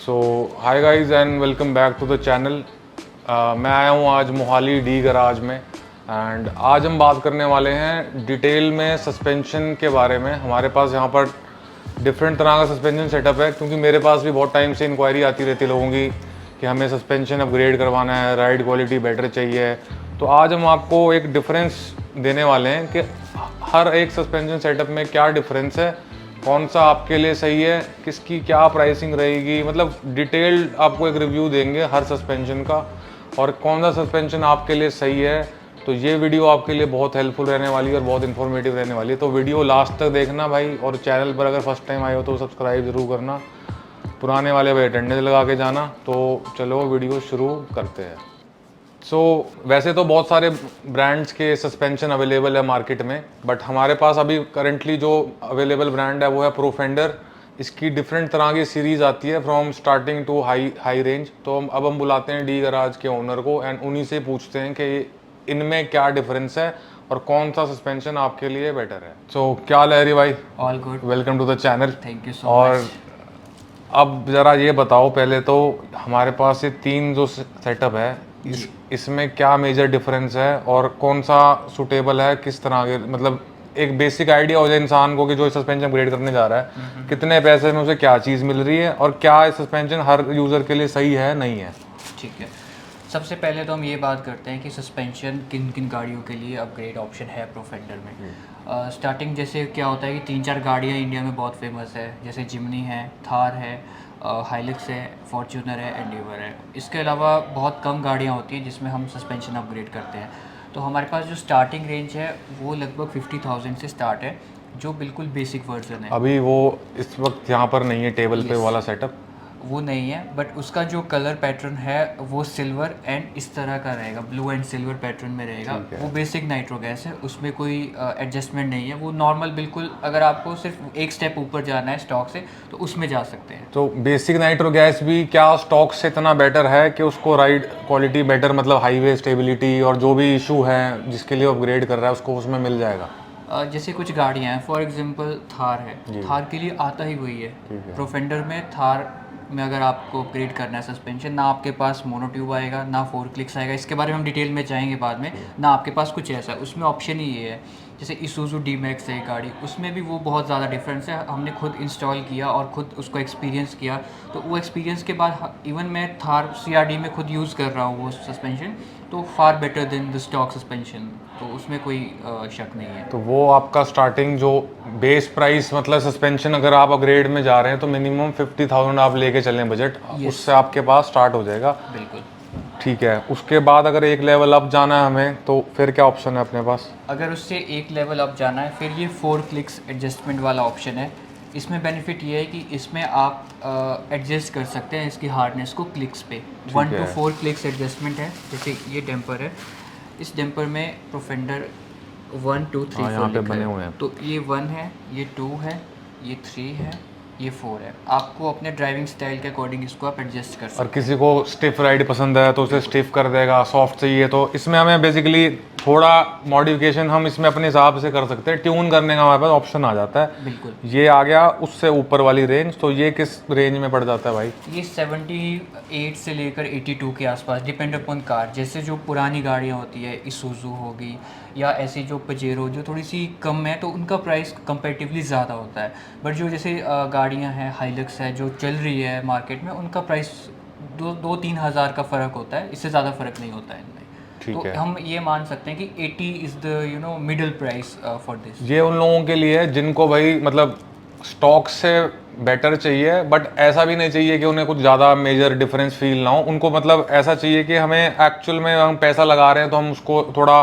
So hi guys and welcome back to the channel. मैं आया हूँ आज मोहाली डी गराज में एंड आज हम बात करने वाले हैं डिटेल में सस्पेंशन के बारे में। हमारे पास यहाँ पर डिफरेंट तरह का सस्पेंशन सेटअप है, क्योंकि मेरे पास भी बहुत टाइम से इंक्वायरी आती रहती है लोगों की कि हमें सस्पेंशन अपग्रेड करवाना है, राइड क्वालिटी बेटर चाहिए। तो आज हम आपको एक डिफरेंस देने वाले हैं कि हर एक सस्पेंशन सेटअप में क्या डिफरेंस है, कौन सा आपके लिए सही है, किसकी क्या प्राइसिंग रहेगी। मतलब डिटेल्ड आपको एक रिव्यू देंगे हर सस्पेंशन का और कौन सा सस्पेंशन आपके लिए सही है। तो ये वीडियो आपके लिए बहुत हेल्पफुल रहने वाली है और बहुत इन्फॉर्मेटिव रहने वाली है। तो वीडियो लास्ट तक देखना भाई, और चैनल पर अगर फर्स्ट टाइम आए हो तो सब्सक्राइब ज़रूर करना, पुराने वाले भाई अटेंडेंस लगा के जाना। तो चलो वीडियो शुरू करते हैं। वैसे तो बहुत सारे ब्रांड्स के सस्पेंशन अवेलेबल है मार्केट में, बट हमारे पास अभी करेंटली जो अवेलेबल ब्रांड है वो है प्रोफेंडर। इसकी डिफरेंट तरह की सीरीज़ आती है from starting to high range. तो अब हम बुलाते हैं डी गराज के ओनर को एंड उन्हीं से पूछते हैं कि इनमें क्या डिफरेंस है और कौन सा सस्पेंशन आपके लिए बेटर है। क्या हाल है हरी भाई? All good, welcome to the channel. Thank you so और मच। अब ज़रा ये बताओ पहले तो, हमारे पास ये तीन जो सेटअप है इसमें क्या मेजर डिफरेंस है और कौन सा सूटेबल है, किस तरह के, मतलब एक बेसिक आइडिया हो जाए इंसान को कि जो सस्पेंशन अपग्रेड करने जा रहा है कितने पैसे में उसे क्या चीज़ मिल रही है और क्या सस्पेंशन हर यूज़र के लिए सही है नहीं है। ठीक है, सबसे पहले तो हम ये बात करते हैं कि सस्पेंशन किन किन गाड़ियों के लिए अपग्रेड ऑप्शन है प्रोफेंडर में। स्टार्टिंग जैसे क्या होता है कि 3-4 गाड़ियाँ इंडिया में बहुत फेमस है, जैसे जिमनी है, थार है, हाइलक्स है, फॉर्च्यूनर है, एंडेवर है। इसके अलावा बहुत कम गाड़ियाँ होती हैं जिसमें हम सस्पेंशन अपग्रेड करते हैं। तो हमारे पास जो स्टार्टिंग रेंज है वो लगभग 50,000 से स्टार्ट है, जो बिल्कुल बेसिक वर्जन है। अभी वो इस वक्त यहाँ पर नहीं है टेबल पे वाला सेटअप, वो नहीं है, बट उसका जो कलर पैटर्न है वो सिल्वर एंड इस तरह का रहेगा, ब्लू एंड सिल्वर पैटर्न में रहेगा। वो बेसिक नाइट्रो गैस है, उसमें कोई एडजस्टमेंट नहीं है। वो नॉर्मल बिल्कुल, अगर आपको सिर्फ एक स्टेप ऊपर जाना है स्टॉक से तो उसमें जा सकते हैं। तो बेसिक नाइट्रो गैस भी क्या स्टॉक से इतना बेटर है कि उसको राइड क्वालिटी बेटर, मतलब हाईवे स्टेबिलिटी और जो भी इशू है जिसके लिए अपग्रेड कर रहा है उसको उसमें मिल जाएगा? जैसे कुछ गाड़ियाँ हैं, फॉर एग्जांपल थार है, थार के लिए आता ही वही है। प्रोफेंडर में थार में अगर आपको अपग्रेड करना है सस्पेंशन, ना आपके पास मोनोट्यूब आएगा, ना 4 क्लिक्स आएगा। इसके बारे में हम डिटेल में जाएंगे बाद में। ना आपके पास कुछ ऐसा है, उसमें ऑप्शन ही ये है। जैसे इसूजू डी मैक्स है गाड़ी, उसमें भी वो बहुत ज़्यादा डिफरेंस है। हमने खुद इंस्टॉल किया और खुद उसको एक्सपीरियंस किया, तो वो एक्सपीरियंस के बाद इवन मैं थार CRD में खुद यूज़ कर रहा हूँ वो सस्पेंशन, तो far better than the stock suspension, तो उसमें कोई शक नहीं है। तो वो आपका स्टार्टिंग जो बेस प्राइस, मतलब सस्पेंशन अगर आप अपग्रेड में जा रहे हैं तो मिनिमम 50,000 आप लेके चलें बजट, उससे आपके पास स्टार्ट हो जाएगा। बिल्कुल ठीक है, उसके बाद अगर एक लेवल अप जाना है हमें तो फिर क्या ऑप्शन है अपने पास? अगर उससे एक लेवल अप जाना है फिर ये 4 क्लिक्स एडजस्टमेंट वाला ऑप्शन है। इसमें बेनिफिट ये है कि इसमें आप एडजस्ट कर सकते हैं इसकी हार्डनेस को क्लिक्स पे। 1 to 4 क्लिक्स एडजस्टमेंट है। जैसे ये डैम्पर है, इस डैम्पर में प्रोफेंडर 1 2 3 यहाँ 4 पे लिखा बने है। हुए हैं। तो ये 1 है, ये 2 है, ये 3 है, ये 4 है। आपको अपने ड्राइविंग स्टाइल के अकॉर्डिंग इसको आप एडजस्ट कर सकते और किसी को स्टिफ राइड पसंद है तो उसे स्टिफ कर देगा, सॉफ्ट चाहिए तो इसमें हमें बेसिकली थोड़ा मॉडिफिकेशन हम इसमें अपने हिसाब से कर सकते हैं। ट्यून करने का हमारे पास ऑप्शन आ जाता है। बिल्कुल। ये आ गया उससे ऊपर वाली रेंज, तो ये किस रेंज में पड़ जाता है भाई? ये 78 से लेकर 82 के आसपास, डिपेंड अपॉन कार। जैसे जो पुरानी गाड़ियाँ होती है, इसूजू होगी या ऐसी जो पजेरो जो थोड़ी सी कम है, तो उनका प्राइस कंपैरेटिवली ज़्यादा होता है। बट जो जैसे गाड़ियाँ हैं, हाइलक्स है जो चल रही है मार्केट में, उनका प्राइस 2-3 हज़ार का फ़र्क होता है, इससे ज़्यादा फ़र्क नहीं होता है इनमें। ठीक तो है, हम ये मान सकते हैं कि 80 is the middle price for this. ये उन लोगों के लिए है जिनको भाई मतलब स्टॉक से बेटर चाहिए, बट ऐसा भी नहीं चाहिए कि उन्हें कुछ ज़्यादा मेजर डिफरेंस फील ना हो। उनको मतलब ऐसा चाहिए कि हमें एक्चुअल में हम पैसा लगा रहे हैं तो हम उसको थोड़ा,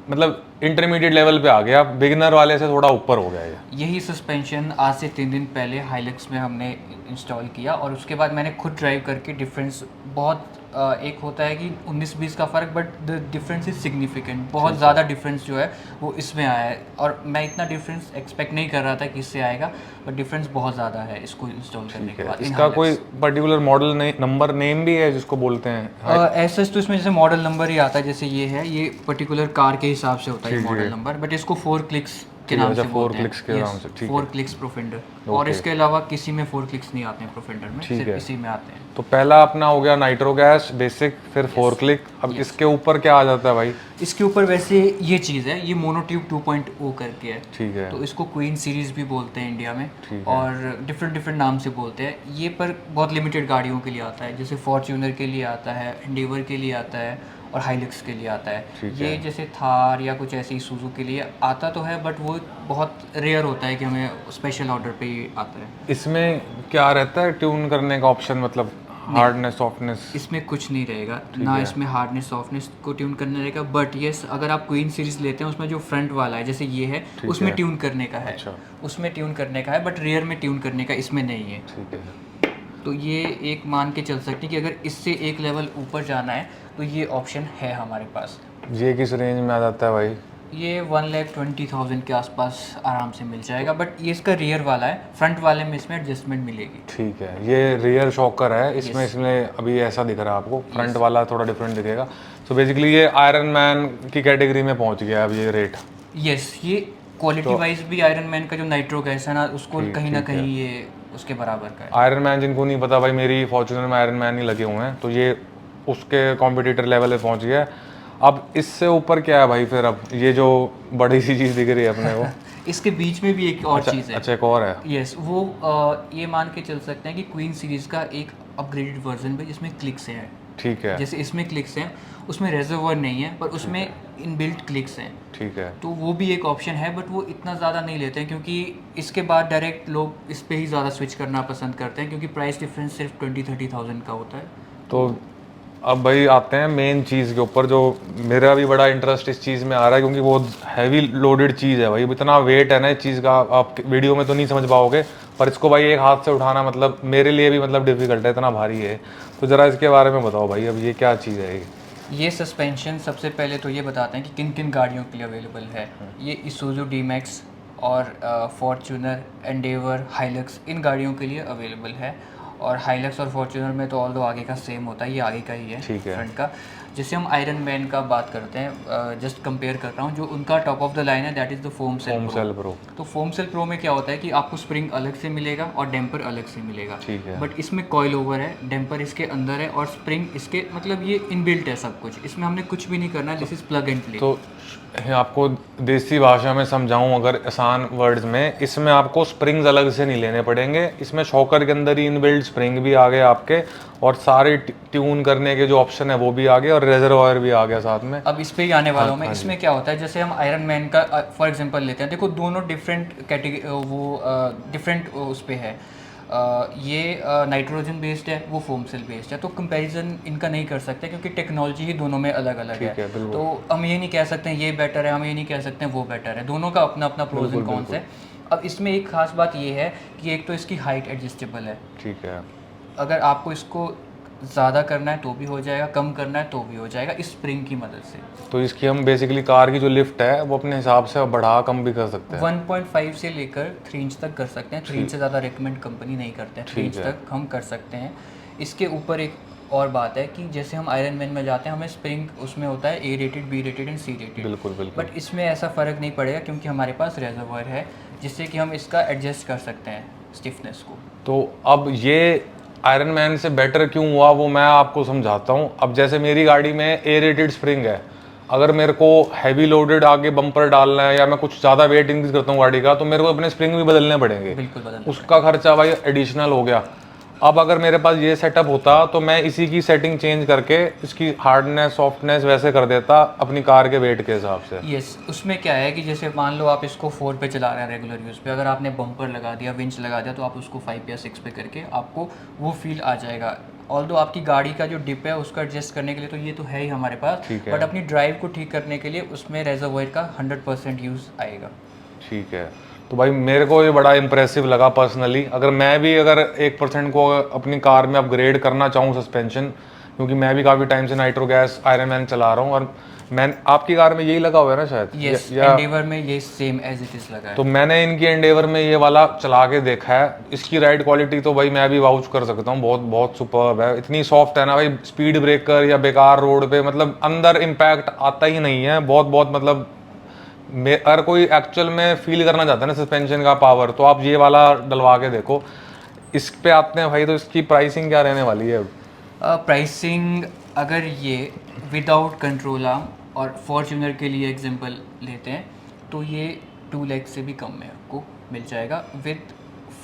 मतलब इंटरमीडिएट लेवल पे आ गया, बिगिनर वाले से थोड़ा ऊपर हो गया ये। यही सस्पेंशन आज से 3 दिन पहले हाइलक्स में हमने इंस्टॉल किया और उसके बाद मैंने खुद ड्राइव करके डिफरेंस बहुत एक होता है कि 19-20 का फ़र्क, but the difference is significant. बहुत ज़्यादा डिफरेंस जो है वो इसमें आया है, और मैं इतना डिफरेंस एक्सपेक्ट नहीं कर रहा था कि इससे आएगा, बट डिफरेंस बहुत ज़्यादा है इसको इंस्टॉल करने के बाद। इसका कोई पर्टिकुलर मॉडल नंबर नेम भी है जिसको बोलते हैं? ऐसा तो इसमें जैसे मॉडल नंबर ही आता है, जैसे ये है, ये पर्टिकुलर कार के हिसाब से होता है ये मॉडल नंबर, बट इसको 4 क्लिक्स के नाम से 4 बोलते हैं। क्लिक्स के नाम से, ठीक है। 4 क्लिक्स प्रोफेंडर। और इसके अलावा किसी में 4 क्लिक्स नहीं आते हैं प्रोफेंडर में, ठीक सिर्फ है। इसी में आते हैं। तो पहला अपना हो गया नाइट्रो गैस बेसिक, फिर 4 क्लिक। अब इसके ऊपर क्या आ जाता है भाई? इसके ऊपर वैसे ये चीज़ है, ये मोनोट्यूब 2.0 करके है, ठीक है। तो इसको क्वीन सीरीज भी बोलते हैं इंडिया में, और डिफरेंट नाम से बोलते हैं ये, पर बहुत लिमिटेड गाड़ियों के लिए आता है, जैसे फॉर्च्यूनर के लिए आता है, एंडेवर के लिए आता है, और हाइलक्स के लिए आता है। ये जैसे थार या कुछ ऐसी सुजू के लिए आता तो है, बट वो बहुत रेयर होता है कि हमें स्पेशल ऑर्डर पे ही आता है। इसमें क्या रहता है ट्यून करने का ऑप्शन, मतलब हार्डनेस सॉफ्टनेस? इसमें कुछ नहीं रहेगा ना, इसमें हार्डनेस सॉफ्टनेस को ट्यून करना रहेगा। बट येस, अगर आप क्वीन सीरीज लेते हैं उसमें जो फ्रंट वाला है जैसे ये है, उसमें ट्यून करने का है। अच्छा। उसमें ट्यून करने का है, बट रेयर में ट्यून करने का इसमें नहीं है। ठीक है। तो ये एक मान के चल सकते हैं कि अगर इससे एक लेवल ऊपर जाना है तो ये ऑप्शन है हमारे पास। ये किस रेंज में आ जाता है भाई? ये 1,20,000 के आसपास आराम से मिल जाएगा, बट ये इसका रियर वाला है, फ्रंट वाले में इसमें एडजस्टमेंट मिलेगी। ठीक है, ये रियर शॉकर है इसमें। इसमें अभी ऐसा दिख रहा है आपको, फ्रंट वाला थोड़ा डिफरेंट दिखेगा। सो बेसिकली ये आयरन मैन की कैटेगरी में पहुंच गया अब ये रेट। यस, ये क्वालिटी वाइज भी आयरन मैन का जो नाइट्रो गैस है ना, उसको कहीं ना कहीं ये उसके बराबर का है। आयरन मैन जिनको नहीं पता भाई, मेरी फॉर्च्यूनर में आयरन मैन ही लगे हुए हैं, तो ये उसके कॉम्पिटिटर लेवल पे पहुंच गया है। अब इससे ऊपर क्या है भाई फिर? अब ये जो बड़ी सी चीज़ दिख रही है अपने को इसके बीच में भी एक और चीज़ है। अच्छा, एक और है। यस, वो ये मान के चल सकते हैं कि क्वीन सीरीज का एक अपग्रेडेड वर्जन भी जिसमें क्लिक्स हैं। ठीक है। जैसे इसमें क्लिक्स हैं, उसमें रेजर्वर नहीं है, पर उसमें इनबिल्ट क्लिक्स हैं। ठीक है। तो वो भी एक ऑप्शन है, बट वो इतना ज़्यादा नहीं लेते हैं, क्योंकि इसके बाद डायरेक्ट लोग इस पे ही ज़्यादा स्विच करना पसंद करते हैं, क्योंकि प्राइस डिफरेंस सिर्फ 20-30,000 का होता है। तो अब भाई आते हैं मेन चीज़ के ऊपर, जो मेरा भी बड़ा इंटरेस्ट इस चीज़ में आ रहा है, क्योंकि वो हैवी लोडेड चीज़ है भाई। इतना वेट है ना इस चीज़ का, आप वीडियो में तो नहीं समझ पाओगे, पर इसको भाई एक हाथ से उठाना मतलब मेरे लिए भी मतलब डिफिकल्ट है, इतना भारी है। तो ज़रा इसके बारे में बताओ भाई, अब ये क्या चीज़ है? ये सस्पेंशन सबसे पहले तो ये बताते हैं कि किन किन गाड़ियों के लिए अवेलेबल है। ये इसूजू डी-मैक्स और फॉर्च्यूनर, एंडेवर, हाइलक्स, इन गाड़ियों के लिए अवेलेबल है। और हाइलक्स और फॉर्च्यूनर में तो ऑल दो आगे का सेम होता है, ये आगे का ही है, ठीक है। फ्रंट का। जैसे हम आयरन मैन का बात करते हैं, जस्ट कंपेयर कर रहा हूँ, जो उनका टॉप ऑफ द लाइन है that is the foam cell pro. तो फोम सेल प्रो में क्या होता है कि आपको स्प्रिंग अलग से मिलेगा और डैम्पर अलग से मिलेगा। ठीक है। बट इसमें कॉइल ओवर है, डैम्पर इसके अंदर है, और स्प्रिंग इसके, मतलब ये इनबिल्ट है सब कुछ, इसमें हमने कुछ भी नहीं करना है। This is plug and play. तो आपको देसी भाषा में समझाऊं अगर आसान वर्ड्स में, इसमें आपको स्प्रिंग्स अलग से नहीं लेने पड़ेंगे, इसमें शॉकर के अंदर ही इनबिल्ट स्प्रिंग भी आ गए आपके, और सारे ट्यून करने के जो ऑप्शन है वो भी आ गए, और रेजरवायर भी आ गया साथ में। अब इस पे ही आने वाला हूँ मैं। इसमें क्या होता है, जैसे हम आयरन मैन का फॉर एग्जांपल लेते हैं, देखो दोनों डिफरेंट कैटेगरी, वो डिफरेंट उस पे है। ये नाइट्रोजन बेस्ड है, वो फोम सेल बेस्ड है, तो कंपैरिजन इनका नहीं कर सकते, क्योंकि टेक्नोलॉजी ही दोनों में अलग अलग है। तो हम ये नहीं कह सकते हैं ये बेटर है, हम ये नहीं कह सकते हैं वो बेटर है, दोनों का अपना अपना प्रोज एंड कॉन्स है। अब इसमें एक खास बात ये है कि एक तो इसकी हाइट एडजस्टेबल है। ठीक है। अगर आपको इसको ज़्यादा करना है तो भी हो जाएगा, कम करना है तो भी हो जाएगा, इस स्प्रिंग की मदद से। तो इसकी हम बेसिकली कार की जो लिफ्ट है वो अपने हिसाब से बढ़ा कम भी कर सकते हैं। 1.5 से लेकर 3 इंच तक कर सकते हैं। 3 इंच से ज़्यादा रिकमेंड कंपनी नहीं करते हैं, 3 इंच तक हम कर सकते हैं। इसके ऊपर एक और बात है कि जैसे हम आयरन मैन में जाते हैं, हमें स्प्रिंग उसमें होता है A rated, B rated and C rated. बिल्कुल बिल्कुल। बट इसमें ऐसा फ़र्क नहीं पड़ेगा, क्योंकि हमारे पास रेजर्वर है, जिससे कि हम इसका एडजस्ट कर सकते हैं स्टिफनेस को। तो अब ये आयरन मैन से बेटर क्यों हुआ वो मैं आपको समझाता हूँ। अब जैसे मेरी गाड़ी में ए रेटेड स्प्रिंग है, अगर मेरे को हैवी लोडेड आगे बम्पर डालना है या मैं कुछ ज़्यादा वेट इंक्रीज करता हूँ गाड़ी का, तो मेरे को अपने स्प्रिंग भी बदलने पड़ेंगे। बिल्कुल बदलना, उसका खर्चा भाई एडिशनल हो गया। अब अगर मेरे पास ये सेटअप होता तो मैं इसी की सेटिंग चेंज करके इसकी हार्डनेस सॉफ्टनेस वैसे कर देता अपनी कार के वेट के हिसाब से। यस, उसमें क्या है कि जैसे मान लो आप इसको 4 पे चला रहे हैं रेगुलर यूज़ पे, अगर आपने बम्पर लगा दिया, विंच लगा दिया, तो आप उसको 5 या 6 पे करके आपको वो फील आ जाएगा। ऑल्दो आपकी गाड़ी का जो डिप है उसका एडजस्ट करने के लिए तो ये तो है ही हमारे पास, बट अपनी ड्राइव को ठीक करने के लिए उसमें रेजर्वॉयर का 100% यूज़ आएगा। ठीक है। तो भाई मेरे को ये बड़ा इंप्रेसिव लगा पर्सनली। अगर मैं भी अगर 1% को अपनी कार में अपग्रेड करना चाहूँ सस्पेंशन, क्योंकि मैं भी काफ़ी टाइम से नाइट्रो गैस आयरन मैन चला रहा हूँ, और मैं आपकी कार में यही लगा हुआ है ना शायद? यस, एंडेवर में ये सेम एज इट इज़ लगा है। तो मैंने इनकी एंडेवर में ये वाला चला के देखा है, इसकी राइड क्वालिटी तो भाई मैं भी वाउच कर सकता हूँ, बहुत बहुत सुपर्ब है। इतनी सॉफ्ट है ना भाई, स्पीड ब्रेकर या बेकार रोड पे मतलब अंदर इम्पैक्ट आता ही नहीं है। बहुत बहुत मतलब अगर कोई एक्चुअल में फील करना चाहता है ना सस्पेंशन का पावर, तो आप ये वाला डलवा के देखो। इस पे आते हैं भाई, तो इसकी प्राइसिंग क्या रहने वाली है? प्राइसिंग अगर ये विदाउट कंट्रोल आर्म और फॉर्च्यूनर के लिए एग्जांपल लेते हैं तो ये 2 लाख से भी कम में आपको मिल जाएगा विद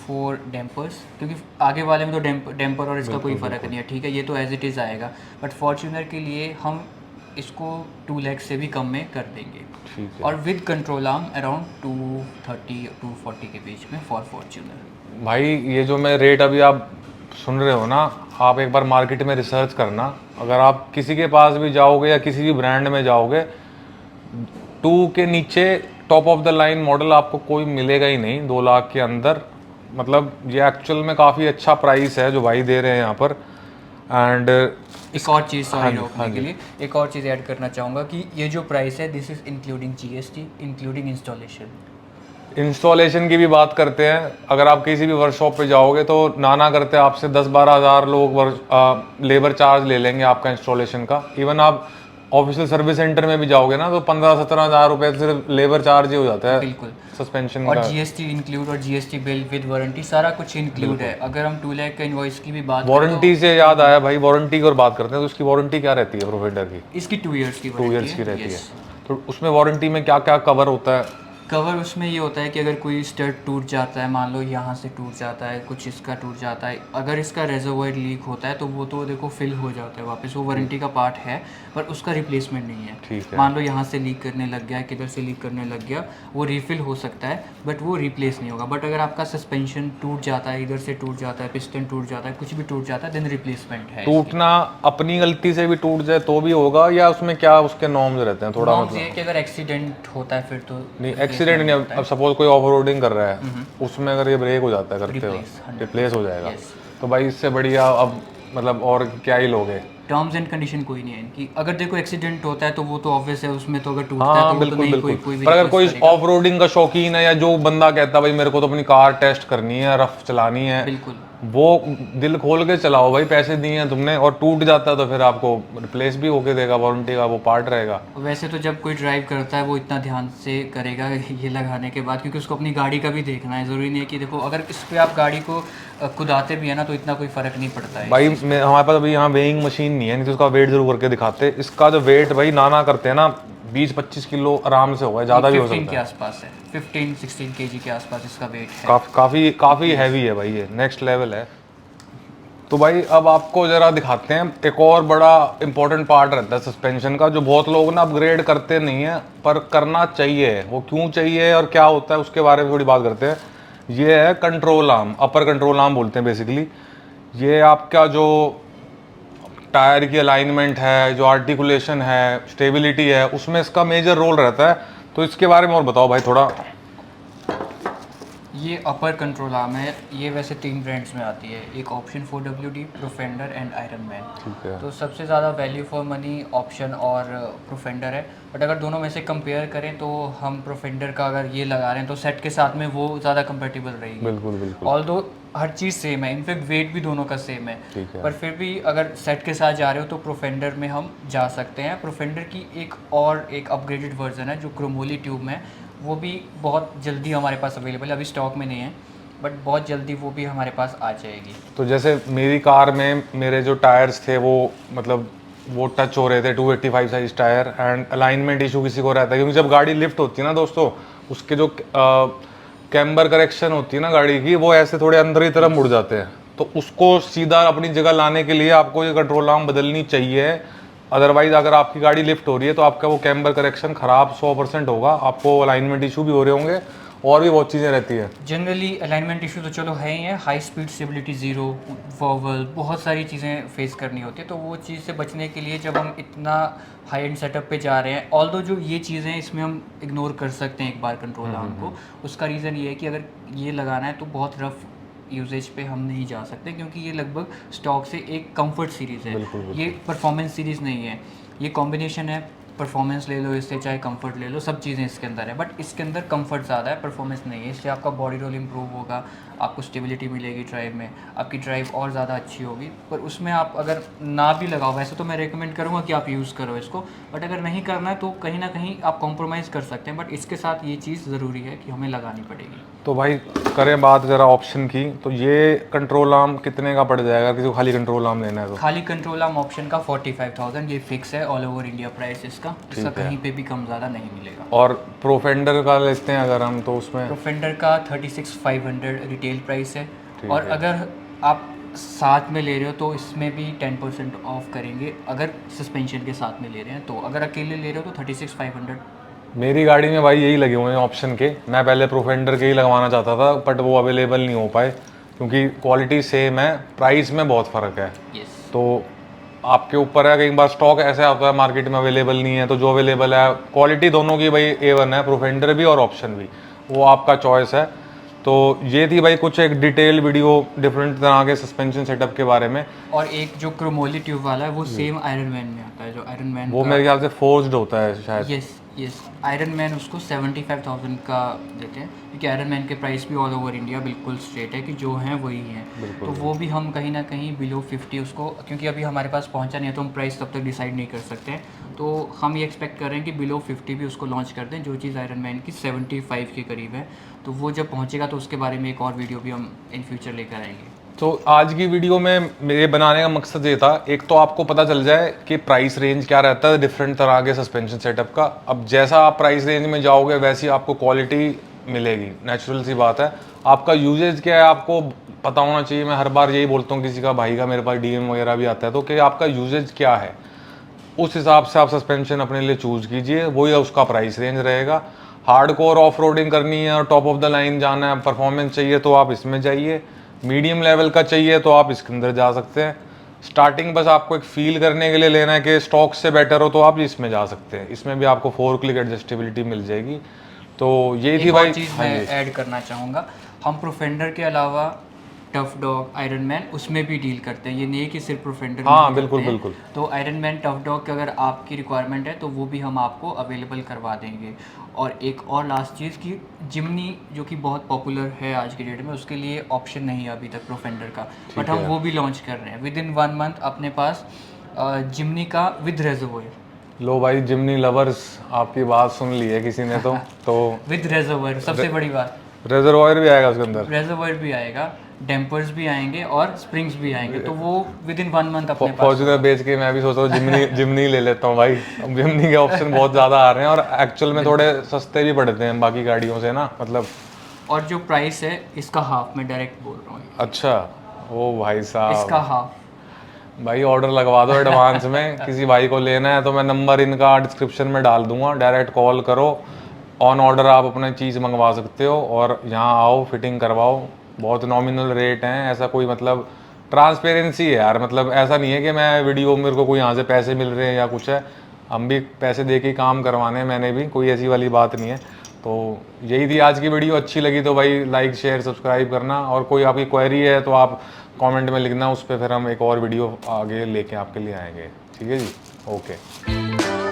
4 डैम्पर्स, क्योंकि आगे वाले में तो डैम्पर और इसका कोई फ़र्क नहीं है, ठीक है, ये तो एज इट इज़ आएगा। बट फॉर्च्यूनर के लिए हम इसको 2 लाख से भी कम में कर देंगे, ठीक है। और विद कंट्रोल आर्म अराउंड 230 240 के बीच में फॉर फॉर्च्यूनर। भाई ये जो मैं रेट अभी आप सुन रहे हो ना, आप एक बार मार्केट में रिसर्च करना। अगर आप किसी के पास भी जाओगे या किसी भी ब्रांड में जाओगे, 2 के नीचे top of the line model आपको कोई मिलेगा ही नहीं 2 लाख के अंदर। मतलब ये एक्चुअल में काफ़ी अच्छा प्राइस है जो भाई दे रहे हैं यहाँ पर। एंड एक और चीज़, सॉरी रोकने के लिए, एक और चीज़ ऐड करना चाहूँगा कि ये जो प्राइस है this is including GST, including installation की भी बात करते हैं। अगर आप किसी भी वर्कशॉप पे जाओगे तो नाना करते आपसे 10-12 हज़ार लोग लेबर चार्ज ले लेंगे आपका इंस्टॉलेशन का। इवन आप ऑफिशियल सर्विस सेंटर में भी जाओगे ना तो 15-17 हज़ार रुपये सिर्फ लेबर चार्ज ही हो जाता है। बिल्कुल, सस्पेंशन और का जीएसटी इंक्लूड, और जीएसटी बिल विद वारंटी सारा कुछ इंक्लूड है। अगर हम 2 लाख का इनवॉइस की भी बात वारंटी से याद आया भाई, वारंटी की और बात करते हैं तो उसकी वारंटी क्या रहती है प्रोवाइडर की? इसकी 2 ईयर्स की 2 ईयर्स की रहती है। तो उसमें वारंटी में क्या क्या कवर होता है? कवर उसमें ये होता है कि अगर कोई स्टड टूट जाता है, मान लो यहाँ से टूट जाता है, कुछ इसका टूट जाता है, अगर इसका रेजर्वॉयर लीक होता है तो वो तो देखो फिल हो जाता है वापस, वो वारंटी का पार्ट है, पर उसका रिप्लेसमेंट नहीं है। ठीक है। मान लो यहाँ से लीक करने लग गया, किधर से लीक करने लग गया, वो रिफिल हो सकता है बट वो रिप्लेस नहीं होगा। बट अगर आपका सस्पेंशन टूट जाता है, इधर से टूट जाता है, पिस्टन टूट जाता है, कुछ भी टूट जाता है, देन रिप्लेसमेंट है। टूटना अपनी गलती से भी टूट जाए तो भी होगा, या उसमें क्या उसके नॉर्म्स रहते हैं थोड़ा? नॉर्म्स ये है कि अगर एक्सीडेंट होता है फिर तो नहीं, एक्सीडेंट नहीं। अब सपोज कोई ऑफ रोडिंग कर रहा है, उसमें अगर ये ब्रेक हो जाता है करते हो, रिप्लेस हो जाएगा। तो भाई इससे बढ़िया अब मतलब और क्या ही लोगे? टर्म्स एंड कंडीशन कोई नहीं है इनकी। अगर देखो एक्सीडेंट होता है तो वो तो ऑब्वियस है, उसमें तो अगर टूटता है तो वो बिल्कुल तो नहीं बिल्कुल। कोई भी पर अगर कोई request ऑफ रोडिंग का शौकीन है, या जो बंदा कहता है भाई मेरे को तो अपनी कार टेस्ट करनी है, रफ चलानी है, बिल्कुल, वो दिल खोल के चलाओ भाई, पैसे दिए हैं तुमने और टूट जाता है तो फिर आपको रिप्लेस भी होके देगा, वारंटी का वो पार्ट रहेगा। वैसे तो जब कोई ड्राइव करता है वो इतना ध्यान से करेगा ये लगाने के बाद, क्योंकि उसको अपनी गाड़ी का भी देखना है। ज़रूरी नहीं है कि देखो अगर इस पे आप गाड़ी को कुदाते भी है ना तो इतना कोई फ़र्क नहीं पड़ता है भाई हमारे पास अभी यहाँ वेइंग मशीन नहीं है, नहीं तो उसका वेट जरूर करके दिखाते। इसका जो वेट भाई नाना करते हैं ना 20-25 किलो आराम से होगा, ज़्यादा भी हो सकता है। 15 के आसपास है, 15-16 kg के आसपास इसका वेट है। काफ़ी हैवी है भाई, ये नेक्स्ट लेवल है। तो भाई अब आपको ज़रा दिखाते हैं एक और बड़ा इंपॉर्टेंट पार्ट रहता है सस्पेंशन का, जो बहुत लोग ना अपग्रेड करते नहीं है पर करना चाहिए। वो क्यों चाहिए और क्या होता है उसके बारे में थोड़ी बात करते हैं। ये है control arm, upper control arm बोलते हैं बेसिकली। ये आपका जो टायर की अलाइनमेंट है, जो आर्टिकुलेशन है, स्टेबिलिटी है, उसमें इसका मेजर रोल रहता है। तो इसके बारे में और बताओ भाई थोड़ा। ये अपर कंट्रोल आर्म है, ये वैसे 3 ब्रांड्स में आती है, एक ऑप्शन 4WD, प्रोफेंडर एंड आयरन मैन। ठीक है। तो सबसे ज़्यादा वैल्यू फॉर मनी ऑप्शन और प्रोफेंडर है, बट अगर दोनों में से कंपेयर करें तो हम प्रोफेंडर का अगर ये लगा रहे हैं तो सेट के साथ में वो ज़्यादा कंपेटिबल रहेगी। बिल्कुल बिल्कुल। ऑल्दो हर चीज़ सेम है, इनफैक्ट वेट भी दोनों का सेम है, ठीक है। पर फिर भी अगर सेट के साथ जा रहे हो तो प्रोफेंडर में हम जा सकते हैं। प्रोफेंडर की एक अपग्रेडेड वर्जन है जो क्रोमोली ट्यूब में, वो भी बहुत जल्दी हमारे पास अवेलेबल है, अभी स्टॉक में नहीं है बट बहुत जल्दी वो भी हमारे पास आ जाएगी। तो जैसे मेरी कार में मेरे जो टायर्स थे वो मतलब वो टच हो रहे थे, 285 size tyre, and alignment issue किसी को रहता है, क्योंकि जब गाड़ी लिफ्ट होती है ना दोस्तों, उसके जो कैम्बर करेक्शन होती है ना गाड़ी की, वो ऐसे थोड़े अंदर की तरफ मुड़ जाते हैं। तो उसको सीधा अपनी जगह लाने के लिए आपको ये कंट्रोल आर्म बदलनी चाहिए। अदरवाइज अगर आपकी गाड़ी लिफ्ट हो रही है तो आपका वो कैम्बर करेक्शन खराब 100% होगा, आपको अलाइनमेंट इशू भी हो रहे होंगे और भी बहुत चीज़ें रहती है। जनरली अलाइनमेंट इशू तो चलो है ही है, high speed stability zero, vowel, बहुत सारी चीज़ें फेस करनी होती है। तो वो चीज़ से बचने के लिए जब हम इतना हाई एंड सेटअप पे जा रहे हैं, ऑल्दो जो ये चीज़ें हैं इसमें हम इग्नोर कर सकते हैं एक बार कंट्रोल आर्म को। उसका रीज़न ये है कि अगर ये लगाना है तो बहुत रफ यूजेज पे हम नहीं जा सकते, क्योंकि ये लगभग स्टॉक से एक कंफर्ट सीरीज़ है, ये परफॉर्मेंस सीरीज़ नहीं है। ये कॉम्बिनेशन है परफॉर्मेंस ले लो इससे, चाहे कंफर्ट ले लो, सब चीज़ें इसके अंदर है। बट इसके अंदर कंफर्ट ज़्यादा है, परफॉर्मेंस नहीं है। इससे आपका बॉडी रोल इंप्रूव होगा, आपको स्टेबिलिटी मिलेगी ड्राइव में, आपकी ड्राइव और ज़्यादा अच्छी होगी। पर उसमें आप अगर ना भी लगाओ, वैसे तो मैं रेकमेंड करूँगा कि आप यूज़ करो इसको, बट अगर नहीं करना है तो कहीं ना कहीं आप कॉम्प्रोमाइज़ कर सकते हैं। बट इसके साथ ये चीज़ ज़रूरी है कि हमें लगानी पड़ेगी। तो भाई करें बात ज़रा ऑप्शन की, तो ये कंट्रोल आर्म कितने का पड़ जाएगा किसी को खाली कंट्रोल आर्म लेना है तो? खाली कंट्रोल आर्म ऑप्शन का 45,000 ये फिक्स है, ऑल ओवर इंडिया प्राइस इसका कहीं पे भी कम ज़्यादा नहीं मिलेगा। और प्रोफेंडर का लेते हैं अगर हम, तो उसमें प्रोफेंडर का 36,500 रिटेल प्राइस है। और अगर आप साथ में ले रहे हो तो इसमें भी 10% ऑफ करेंगे, अगर सस्पेंशन के साथ में ले रहे हैं तो। अगर अकेले ले रहे हो तो 36,500। मेरी गाड़ी में भाई यही लगे हुए हैं ऑप्शन के। मैं पहले प्रोफेंडर के ही लगवाना चाहता था, बट वो अवेलेबल नहीं हो पाए क्योंकि क्वालिटी सेम है, प्राइस में बहुत फ़र्क है। तो आपके ऊपर है, कई बार स्टॉक ऐसा होता है मार्केट में अवेलेबल नहीं है, तो जो अवेलेबल है क्वालिटी दोनों की भाई A1 है, प्रोफेंडर भी और ऑप्शन भी, वो आपका चॉइस है। तो ये थी भाई कुछ एक डिटेल वीडियो डिफरेंट तरह के सस्पेंशन सेटअप के बारे में। और एक जो क्रोमोली ट्यूब वाला है वो सेम आयरन मैन में आता है, जो आयरन मैन वो मेरे ख्याल से फोर्स्ड होता है शायद। यस आयरन मैन उसको 75,000 का देते हैं, क्योंकि आयरन मैन के प्राइस भी ऑल ओवर इंडिया बिल्कुल स्ट्रेट है कि जो हैं वही हैं। तो वो भी हम कहीं ना कहीं बिलो 50 उसको, क्योंकि अभी हमारे पास पहुंचा नहीं है तो हम प्राइस तब तक डिसाइड नहीं कर सकते हैं। तो हम ये एक्सपेक्ट कर रहे हैं कि बिलो 50 भी उसको लॉन्च कर दें, जो चीज़ आयरन मैन की 75 के करीब है। तो वो जब पहुँचेगा तो उसके बारे में एक और वीडियो भी हम इन फ्यूचर लेकर आएंगे। तो आज की वीडियो में मेरे बनाने का मकसद ये था, एक तो आपको पता चल जाए कि प्राइस रेंज क्या रहता है डिफरेंट तरह के सस्पेंशन सेटअप का। अब जैसा आप प्राइस रेंज में जाओगे वैसी आपको क्वालिटी मिलेगी, नेचुरल सी बात है। आपका यूजेज क्या है आपको पता होना चाहिए। मैं हर बार यही बोलता हूँ किसी का भाई का मेरे पास DM वगैरह भी आता है तो कि आपका यूजेज क्या है, उस हिसाब से आप सस्पेंशन अपने लिए चूज़ कीजिए, वही उसका प्राइस रेंज रहेगा। हार्डकोर ऑफ रोडिंग करनी है और टॉप ऑफ द लाइन जाना है, परफॉर्मेंस चाहिए तो आप इसमें जाइए, मीडियम लेवल का चाहिए तो आप इसके अंदर जा सकते हैं। स्टार्टिंग बस आपको एक फील करने के लिए लेना है कि स्टॉक से बेटर हो तो आप इसमें जा सकते हैं। इसमें भी आपको 4 क्लिक एडजस्टेबिलिटी मिल जाएगी। तो यही थी भाई चीज़ मैं ऐड करना चाहूँगा, हम प्रोफेंडर के अलावा टफ डॉग, आयरन मैन उसमें भी डील करते हैं। ये नहीं है कि सिर्फ प्रोफेंडर में हाँ बिल्कुल बिल्कुल। तो आयरन मैन, टफ डॉग की अगर आपकी रिक्वायरमेंट है तो वो भी हम आपको अवेलेबल करवा देंगे। और एक और लास्ट चीज़ कि जिमनी जो कि बहुत पॉपुलर है आज की डेट में, उसके लिए ऑप्शन नहीं है अभी तक प्रोफेंडर का, बट हम वो भी लॉन्च कर रहे हैं। विद इन 1 मंथ अपने पास जिमनी का विद रेजर्वोयर। लो भाई जिमनी लवर्स, आपकी बात सुन ली है किसी ने तो विद रेजर्वोयर सबसे बड़ी बात, रेजर्वॉयर भी आएगा उसके अंदर, रेजर्वोयर भी आएगा, डैम्पर्स भी आएंगे और स्प्रिंग्स भी आएंगे। तो वो विद इन 1 मंथ अपने पास। फॉर्च्यूनर बेच के मैं भी सोच रहा हूँ जिमनी ले लेता हूँ भाई। अब जिमनी के ऑप्शन बहुत ज़्यादा आ रहे हैं और एक्चुअल में थोड़े सस्ते भी पड़ते हैं बाकी गाड़ियों से ना, मतलब। और जो प्राइस है इसका हाफ, मैं डायरेक्ट बोल रहा हूँ। अच्छा, ओ भाई साहब, इसका हाफ। भाई ऑर्डर लगवा दो एडवांस में। किसी भाई को लेना है तो मैं नंबर इनका डिस्क्रिप्शन में डाल दूंगा, डायरेक्ट कॉल करो, ऑन ऑर्डर आप अपने चीज़ मंगवा सकते हो और यहाँ आओ, फिटिंग करवाओ। बहुत नॉमिनल रेट हैं, ऐसा कोई मतलब ट्रांसपेरेंसी है यार। मतलब ऐसा नहीं है कि मैं वीडियो मेरे को कोई यहाँ से पैसे मिल रहे हैं या कुछ है, हम भी पैसे दे के काम करवाने हैं, मैंने भी, कोई ऐसी वाली बात नहीं है। तो यही थी आज की वीडियो। अच्छी लगी तो भाई लाइक शेयर सब्सक्राइब करना, और कोई आपकी क्वेरी है तो आप कमेंट में लिखना, उस पर फिर हम एक और वीडियो आगे लेके आपके लिए आएंगे। ठीक है जी, ओके।